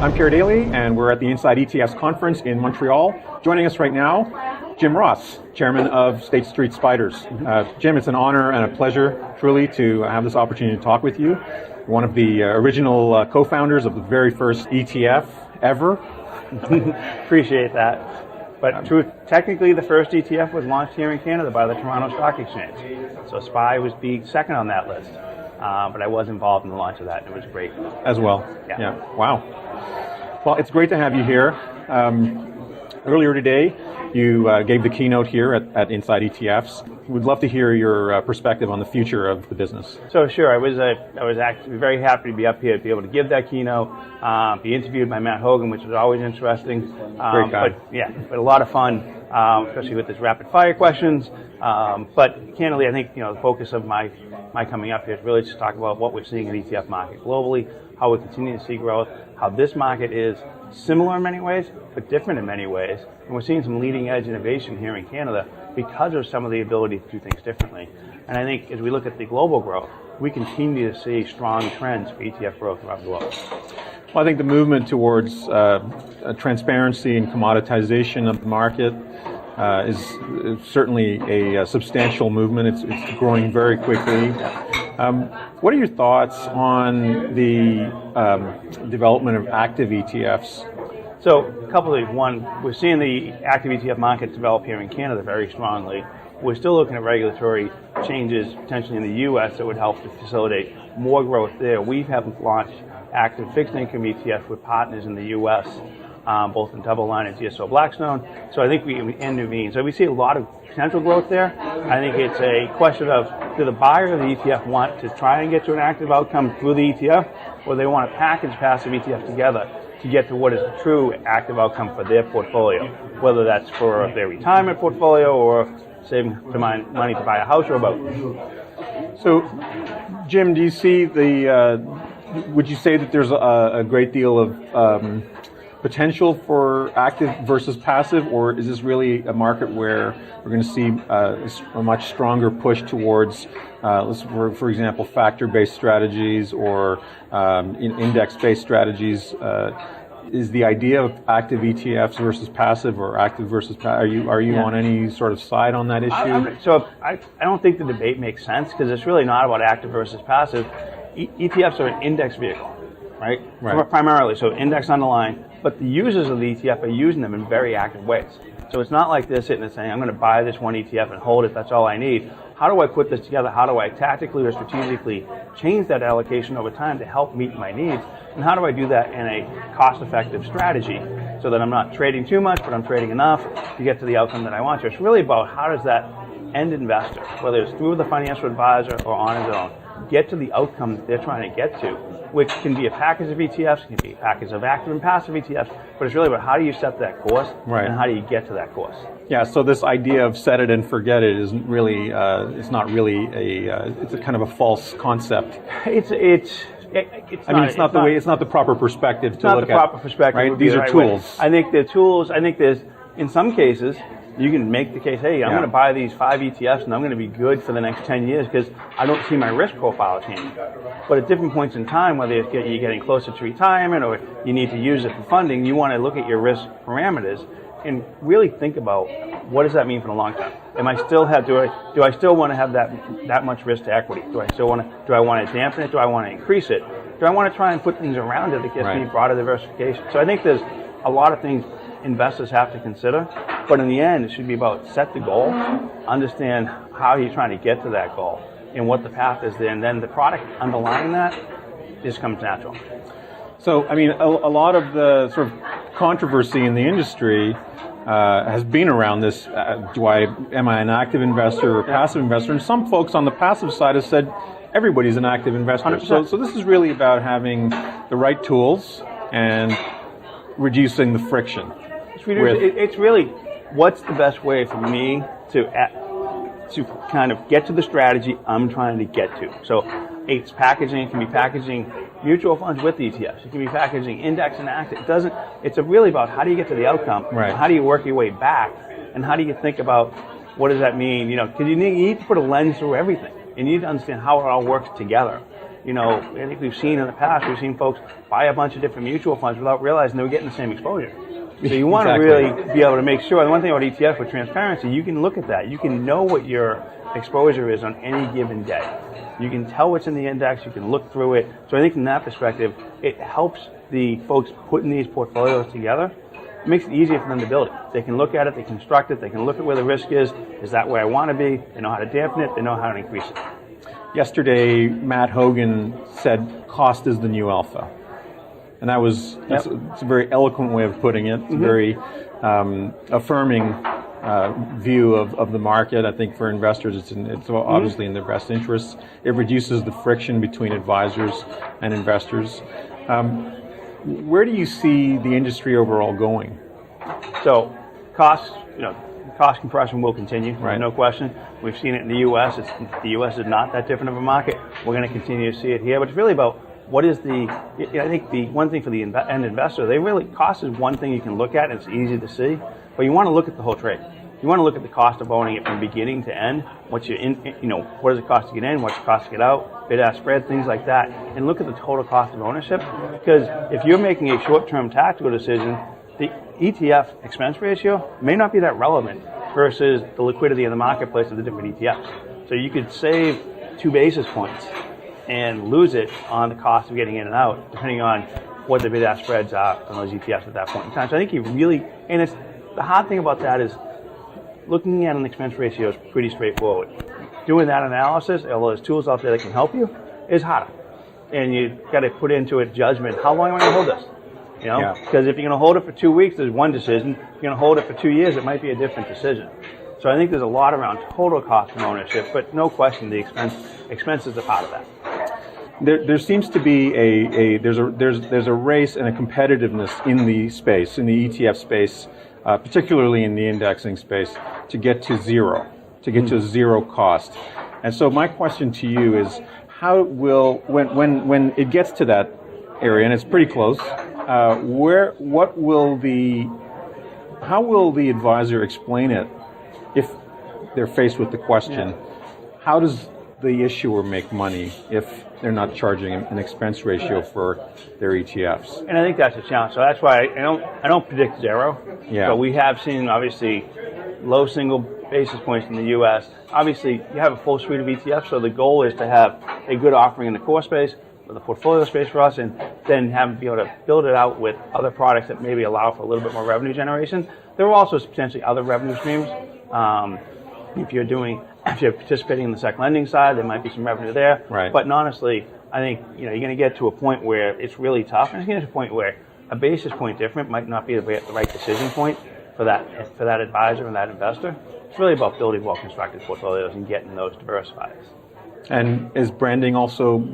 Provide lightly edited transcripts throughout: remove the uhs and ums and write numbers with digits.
I'm Pierre Daly, and we're at the Inside ETFs conference in Montreal. Joining us right now, Jim Ross, chairman of State Street SPDRs. Jim, it's an honor and a pleasure, truly, to have this opportunity to talk with you. One of the original co-founders of the very first ETF ever. Appreciate that. But technically the first ETF was launched here in Canada by the Toronto Stock Exchange. So SPY was the second on that list. But I was involved in the launch of that, and it was great. As well? Yeah. Wow. Well, it's great to have you here. Earlier today, you gave the keynote here at Inside ETFs. We'd love to hear your perspective on the future of the business. So sure, I was actually very happy to be up here to be able to give that keynote, be interviewed by Matt Hogan, which was always interesting. Great guy. But a lot of fun, especially with this rapid fire questions. But candidly, I think the focus of my coming up here is really to talk about what we're seeing in the ETF market globally, how we continue to see growth, how this market is similar in many ways, but different in many ways. And we're seeing some leading edge innovation here in Canada because of some of the ability to do things differently. And I think as we look at the global growth, we continue to see strong trends for ETF growth around the globe. Well, I think the movement towards transparency and commoditization of the market is certainly a substantial movement. It's growing very quickly. What are your thoughts on the development of active ETFs? So a couple of things. One, we're seeing the active ETF market develop here in Canada very strongly. We're still looking at regulatory changes potentially in the U.S. that would help to facilitate more growth there. We have launched active fixed income ETFs with partners in the U.S., both in Double Line and GSO Blackstone. So I think we intervene. So we see a lot of potential growth there. I think it's a question of, do the buyer of the ETF want to try and get to an active outcome through the ETF, or they want to package passive ETF together to get to what is the true active outcome for their portfolio, whether that's for their retirement portfolio or saving money to buy a house or a boat. So, Jim, do you see would you say that there's a great deal of potential for active versus passive, or is this really a market where we're going to see a much stronger push towards, for example, factor-based strategies or index-based strategies? Is the idea of active ETFs versus passive, or active versus are you on any sort of side on that issue? So I don't think the debate makes sense, because it's really not about active versus passive. ETFs are an index vehicle, right? Primarily, so index underlying. But the users of the ETF are using them in very active ways. So it's not like they're sitting and saying, I'm going to buy this one ETF and hold it, that's all I need. How do I put this together? How do I tactically or strategically change that allocation over time to help meet my needs? And how do I do that in a cost-effective strategy so that I'm not trading too much, but I'm trading enough to get to the outcome that I want to? It's really about how does that end investor, whether it's through the financial advisor or on his own, get to the outcome that they're trying to get to, which can be a package of ETFs, can be a package of active and passive ETFs, but it's really about how do you set that course and how do you get to that course. Yeah, so this idea of set it and forget it isn't really, it's not really it's a kind of a false concept. It's not the proper perspective to look at. Not the proper perspective. Right? These are tools. I think they're tools. I think there's, in some cases, you can make the case, hey, I'm going to buy these 5 ETFs and I'm going to be good for the next 10 years because I don't see my risk profile changing. But at different points in time, whether you're getting closer to retirement or you need to use it for funding, you want to look at your risk parameters and really think about what does that mean for the long term. Do I still want to have that much risk to equity? Do I want to dampen it? Do I want to increase it? Do I want to try and put things around it that gets me broader diversification? So I think there's a lot of things investors have to consider, but in the end, it should be about set the goal, understand how you're trying to get to that goal, and what the path is there, and then the product underlying that just comes natural. So, I mean, a lot of the sort of controversy in the industry has been around this, am I an active investor or passive investor? And some folks on the passive side have said, everybody's an active investor. So this is really about having the right tools and reducing the friction. It's really what's the best way for me to kind of get to the strategy I'm trying to get to. So it's packaging. It can be packaging mutual funds with ETFs. It can be packaging index and active. It's really about how do you get to the outcome, how do you work your way back, and how do you think about what does that mean? Because you need to put a lens through everything. You need to understand how it all works together. I think we've seen in the past, we've seen folks buy a bunch of different mutual funds without realizing they were getting the same exposure. So you want to really be able to make sure. The one thing about ETF with transparency, you can look at that. You can know what your exposure is on any given day. You can tell what's in the index. You can look through it. So I think from that perspective, it helps the folks putting these portfolios together. It makes it easier for them to build it. They can look at it. They can construct it. They can look at where the risk is. Is that where I want to be? They know how to dampen it. They know how to increase it. Yesterday, Matt Hogan said cost is the new alpha. And it's a very eloquent way of putting it. It's a very affirming view of the market. I think for investors, it's obviously in their best interests. It reduces the friction between advisors and investors. Where do you see the industry overall going? So, cost compression will continue, right? No question. We've seen it in the U.S. The U.S. is not that different of a market. We're going to continue to see it here, but it's really about what is I think the one thing for the end investor, cost is one thing you can look at and it's easy to see, but you want to look at the whole trade. You want to look at the cost of owning it from beginning to end. What does it cost to get in? What's it cost to get out? Bid-ask spread, things like that, and look at the total cost of ownership. Because if you're making a short-term tactical decision, the ETF expense ratio may not be that relevant versus the liquidity in the marketplace of the different ETFs. So you could save 2 basis points and lose it on the cost of getting in and out, depending on what the bid-ask spreads are on those ETFs at that point in time. So I think the hard thing about that is looking at an expense ratio is pretty straightforward. Doing that analysis, although there's tools out there that can help you, is harder. And you've got to put into it judgment. How long am I going to hold this? Because if you're going to hold it for 2 weeks, there's one decision. If you're going to hold it for 2 years, it might be a different decision. So I think there's a lot around total cost of ownership, but no question the expense is a part of that. There seems to be there's a race and a competitiveness in the space, in the ETF space, particularly in the indexing space, to get to zero, to zero cost. And so my question to you is, how will when it gets to that area, and it's pretty close, how will the advisor explain it if they're faced with the question, how does the issuer make money if they're not charging an expense ratio for their ETFs? And I think that's a challenge. So that's why I don't predict zero. Yeah. But we have seen obviously low single basis points in the U.S. Obviously, you have a full suite of ETFs, so the goal is to have a good offering in the core space, or the portfolio space for us, and then be able to build it out with other products that maybe allow for a little bit more revenue generation. There are also potentially other revenue streams. If you're participating in the second lending side, there might be some revenue there. Right. But honestly, I think you're going to get to a point where it's really tough, and it's going to get to a point where a basis point different might not be the right decision point for that advisor and that investor. It's really about building well-constructed portfolios and getting those diversified. And is branding also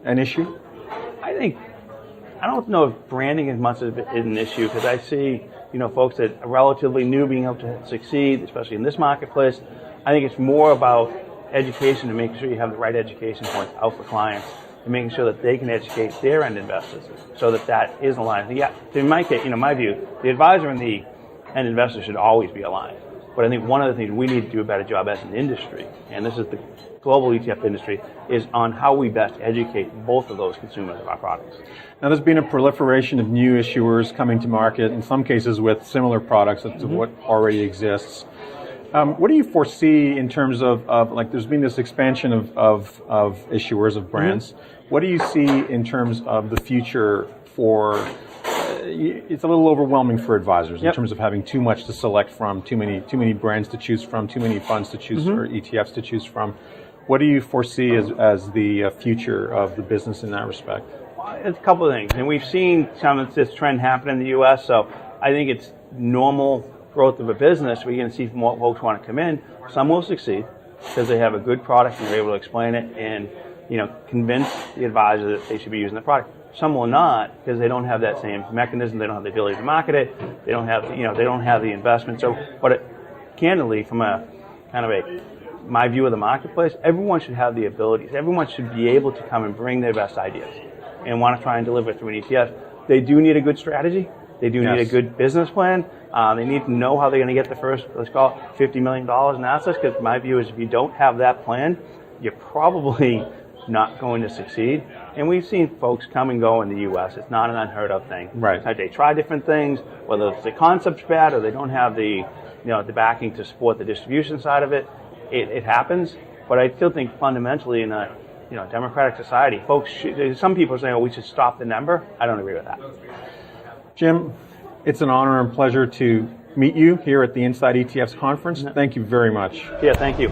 an issue? I don't know if branding as much is an issue, because I see folks that are relatively new being able to succeed, especially in this marketplace. I think it's more about education and making sure you have the right education points out for clients and making sure that they can educate their end investors so that is aligned. Yeah, in my case, my view, the advisor and the end investor should always be aligned. But I think one of the things we need to do a better job as an industry, and this is the global ETF industry, is on how we best educate both of those consumers of our products. Now, there's been a proliferation of new issuers coming to market, in some cases with similar products to what already exists. What do you foresee in terms of there's been this expansion of issuers, of brands. What do you see in terms of the future for, it's a little overwhelming for advisors in terms of having too much to select from, too many brands to choose from, too many funds to choose or ETFs to choose from. What do you foresee as the future of the business in that respect? It's a couple of things, and we've seen some of this trend happen in the U.S., so I think it's normal growth of a business. We're going to see more folks want to come in. Some will succeed because they have a good product and they're able to explain it and convince the advisor that they should be using the product. Some will not because they don't have that same mechanism. They don't have the ability to market it. They don't have they don't have the investment. So, candidly, from a kind of my view of the marketplace, everyone should have the abilities. Everyone should be able to come and bring their best ideas and want to try and deliver it through an ETF. They do need a good strategy. They do need a good business plan. They need to know how they're going to get the first, let's call it $50 million in assets, because my view is if you don't have that plan, you're probably not going to succeed. And we've seen folks come and go in the U.S. It's not an unheard of thing. Right. They try different things, whether it's the concept's bad or they don't have the the backing to support the distribution side of it. It happens, but I still think fundamentally in a democratic society, folks some people say, we should stop the number. I don't agree with that. Jim, it's an honor and pleasure to meet you here at the Inside ETFs conference. Thank you very much. Yeah, thank you.